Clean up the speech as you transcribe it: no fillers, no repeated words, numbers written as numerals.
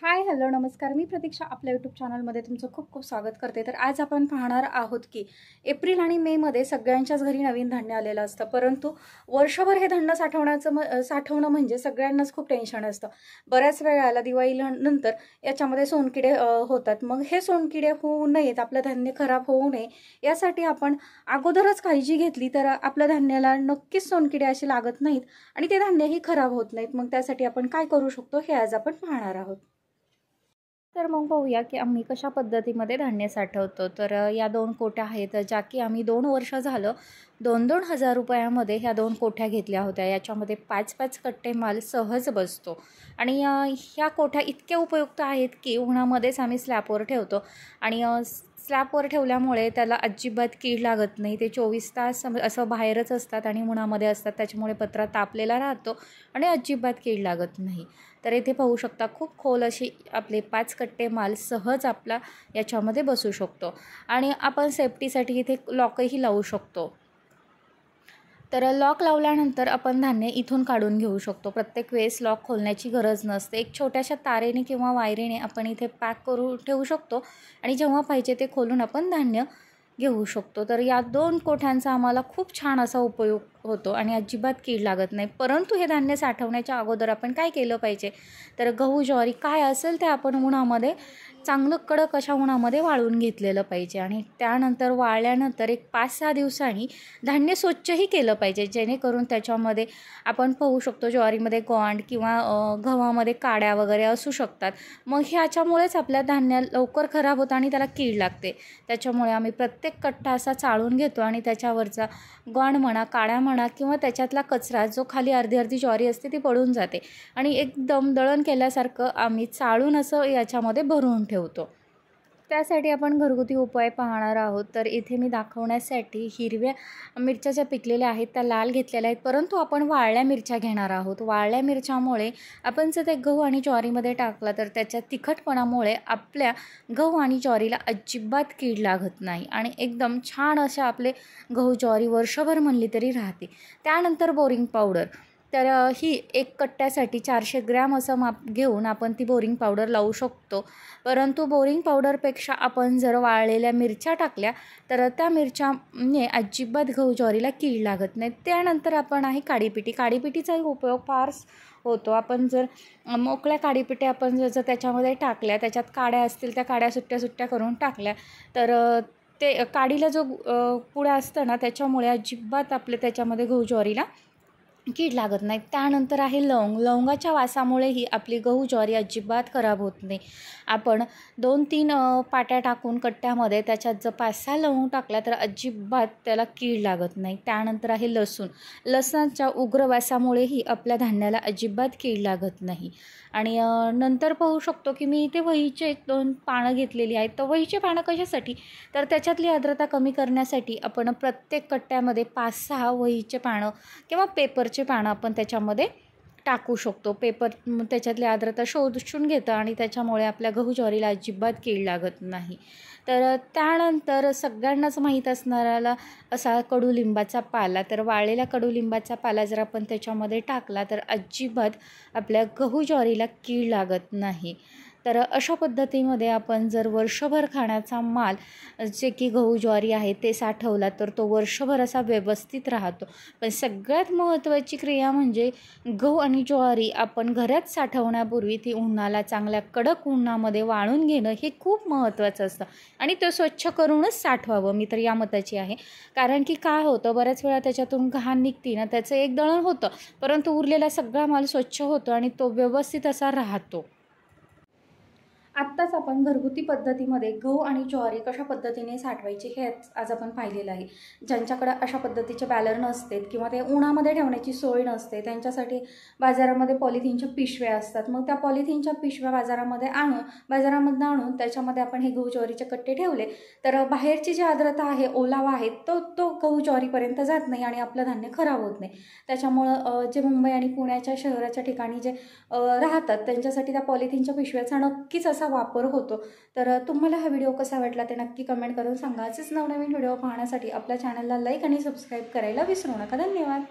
Hi hello नमस्कार, मी प्रतीक्षा आपल्या YouTube चॅनलमध्ये तुमचं खूप खूप स्वागत करते। तर आज आपण पाहणार आहोत की एप्रिल आणि मेमध्ये सगळ्यांच्याच घरी नवीन धान्य आलेलं असतं, परंतु वर्षभर हे धान्य साठवणं म्हणजे सगळ्यांनाच खूप टेन्शन असतं। बऱ्याच वेळेला दिवाळीला नंतर याच्यामध्ये सोनकिडे होतात। मग हे सोनकिडे होऊ नयेत, आपलं धान्य खराब होऊ नये यासाठी आपण अगोदरच काळजी घेतली तर आपल्या धान्याला नक्कीच सोनकिडे असे लागत नाहीत आणि ते धान्यही खराब होत नाहीत। मग त्यासाठी आपण काय करू शकतो हे आज आपण पाहणार आहोत। तर मग पाहूया की आम्ही कशा पद्धतीमध्ये धान्य साठवतो। तर या 2 कोठ्या आहेत ज्या की आम्ही 2 वर्ष झालं 2-2 हजार रुपयामध्ये ह्या 2 कोठ्या घेतल्या होत्या। याच्यामध्ये 5-5 कट्टे माल सहज बसतो आणि ह्या कोठ्या इतक्या उपयुक्त आहेत की उन्हामध्येच आम्ही स्लॅबवर ठेवतो आणि स्लॅबवर ठेवल्यामुळे त्याला अजिबात कीड लागत नाही। ते 24 तास असं बाहेरच असतात आणि उन्हामध्ये असतात, त्याच्यामुळे पत्रा तापलेला राहतो आणि अजिबात कीड लागत नाही। तर इथे पाहू शकता खूप खोल अशी आपले 5 कट्टे माल सहज आपला याच्यामध्ये बसू शकतो आणि आपण सेफ्टीसाठी इथे लॉकही लावू शकतो। तर लॉक लावल्यानंतर आपण धान्य इथून काढून घेऊ शकतो। प्रत्येक वेळेस लॉक खोलण्याची गरज नसते। एक छोट्याशा तारेने किंवा वायरीने आपण इथे पॅक करून ठेवू शकतो आणि जेव्हा पाहिजे ते खोलून आपण धान्य घेऊ शकतो। तर या 2 कोठ्यांचा आम्हाला खूप छान असा उपयोग होतो आणि अजिबात कीड लागत नाही। परंतु हे धान्य साठवण्याच्या अगोदर आपण काय केलं पाहिजे, तर गहू ज्वारी काय असेल ते आपण उन्हामध्ये चांगलं कडक अशा उन्हामध्ये वाळून घेतलेलं पाहिजे आणि त्यानंतर वाळल्यानंतर एक 5-6 दिवसांनी धान्य स्वच्छही केलं पाहिजे, जेणेकरून त्याच्यामध्ये आपण पाहू शकतो ज्वारीमध्ये गोंड किंवा गव्हामध्ये काड्या वगैरे असू शकतात। मग ह्याच्यामुळेच आपल्या धान्य लवकर खराब होतं आणि त्याला कीड लागते। त्याच्यामुळे आम्ही प्रत्येक कट्टा असा चाळून घेतो आणि त्याच्यावरचा गोंड म्हणा, काड्या म्हणा किंवा त्याच्यातला कचरा जो खाली अर्धी ज्वारी असते ती पडून जाते आणि एकदम दळण केल्यासारखं आम्ही चाळून असं याच्यामध्ये भरून ठेवतो। त्यासाठी आपण घरगुती उपाय पाहणार आहोत। तर इथे मी दाखवण्यासाठी हिरव्या मिरच्या ज्या पिकलेल्या आहेत त्या लाल घेतलेल्या आहेत, परंतु आपण वाळल्या मिरच्या घेणार आहोत। वाळल्या मिरच्यामुळे आपण जर ते गहू आणि ज्वारीमध्ये टाकला तर त्याच्या तिखटपणामुळे आपल्या गहू आणि ज्वारीला अजिबात कीड लागत नाही आणि एकदम छान अशा आपले गहू ज्वारी वर्षभर म्हणली तरी राहते। त्यानंतर बोरिंग पावडर, तर ही 1 कट्ट्यासाठी 400 ग्रॅम असं माप घेऊन आपण ती बोरिंग पावडर लावू शकतो। परंतु बोरिंग पावडरपेक्षा आपण जर वाळलेल्या मिरच्या टाकल्या तर त्या मिरच्याने अजिबात गहू ज्वारीला कीड लागत नाही। त्यानंतर आपण आहे काडीपिटी। काडीपिटीचा उपयोग फार होतो। आपण जर मोकळ्या काडीपिट्या आपण जर त्याच्यामध्ये टाकल्या, त्याच्यात काड्या असतील त्या काड्या सुट्ट्या करून टाकल्या तर ते काडीला जो पुडा असतं ना त्याच्यामुळे अजिबात आपले त्याच्यामध्ये गहू ज्वारीला कीड लागत नाही। त्यानंतर आहे लवंग। लवंगाच्या वासामुळेही आपली गहू ज्वारी अजिबात खराब होत नाही। आपण 2-3 पाट्या टाकून कट्ट्यामध्ये त्याच्यात जर 5-6 लवंग टाकल्या तर अजिबात त्याला कीड लागत नाही। त्यानंतर आहे लसूण। लसणाच्या उग्र वासामुळेही आपल्या धान्याला अजिबात कीड लागत नाही। आणि नंतर पाहू शकतो की मी इथे वहीचे 2 पानं घेतलेली आहेत। तर वहीचे पानं कशासाठी, तर त्याच्यातली आर्द्रता कमी करण्यासाठी आपण प्रत्येक कट्ट्यामध्ये 5-6 वहीचे पानं किंवा पेपरचे पानं आपण त्याच्यामध्ये टाकू शकतो। पेपर त्याच्यातली आर्द्रता शोषून घेतं आणि त्याच्यामुळे आपल्या गहू ज्वारीला अजिबात कीड लागत नाही। तर त्यानंतर सगळ्यांनाच माहीत असणारा असा कडुलिंबाचा पाला, तर वाळलेला कडुलिंबाचा पाला जर आपण त्याच्यामध्ये टाकला तर अजिबात आपल्या गहू ज्वारीला कीड लागत नाही। तर अशा पद्धतीमध्ये आपण जर वर्षभर खाण्याचा माल जे की गहू ज्वारी आहे ते साठवला तर तो वर्षभर असा व्यवस्थित राहतो। पण सगळ्यात महत्त्वाची क्रिया म्हणजे गहू आणि ज्वारी आपण घरात साठवण्यापूर्वी ती उन्हाला चांगल्या कडक उन्हामध्ये वाळून घेणं हे खूप महत्त्वाचं असतं आणि ते स्वच्छ करूनच साठवावं, मी तर या मताची आहे। कारण की काय होतं, बऱ्याच वेळा त्याच्यातून घाण निघते ना, त्याचं एक दळण होतं परंतु उरलेला सगळा माल स्वच्छ होतो आणि तो व्यवस्थित असा राहतो। आत्ताच आपण घरगुती पद्धतीमध्ये गहू आणि ज्वारी कशा पद्धतीने साठवायची हे आज आपण पाहिलेलं आहे। ज्यांच्याकडे अशा पद्धतीचे बॅलर नसते किंवा ते उन्हामध्ये ठेवण्याची सोय नसते त्यांच्यासाठी बाजारामध्ये पॉलिथिनच्या पिशव्या असतात। मग त्या पॉलिथिनच्या पिशव्या बाजारामधून आणून त्याच्यामध्ये आपण हे गहू ज्वारीचे कट्टे ठेवले तर बाहेरची जी आर्द्रता आहे, ओलावा आहे तो गहू ज्वारीपर्यंत जात नाही आणि आपलं धान्य खराब होत नाही। त्याच्यामुळं जे मुंबई आणि पुण्याच्या शहराच्या ठिकाणी जे राहतात त्यांच्यासाठी त्या पॉलिथिनच्या पिशव्याचा नक्कीच असा वापर होतो। तर तुम्हाला हा व्हिडिओ कसा वाटला ते नक्की कमेंट करून सांगा। असेच नवनवीन व्हिडिओ पाहण्यासाठी आपल्या चॅनलला लाईक आणि सबस्क्राईब करायला विसरू नका। धन्यवाद।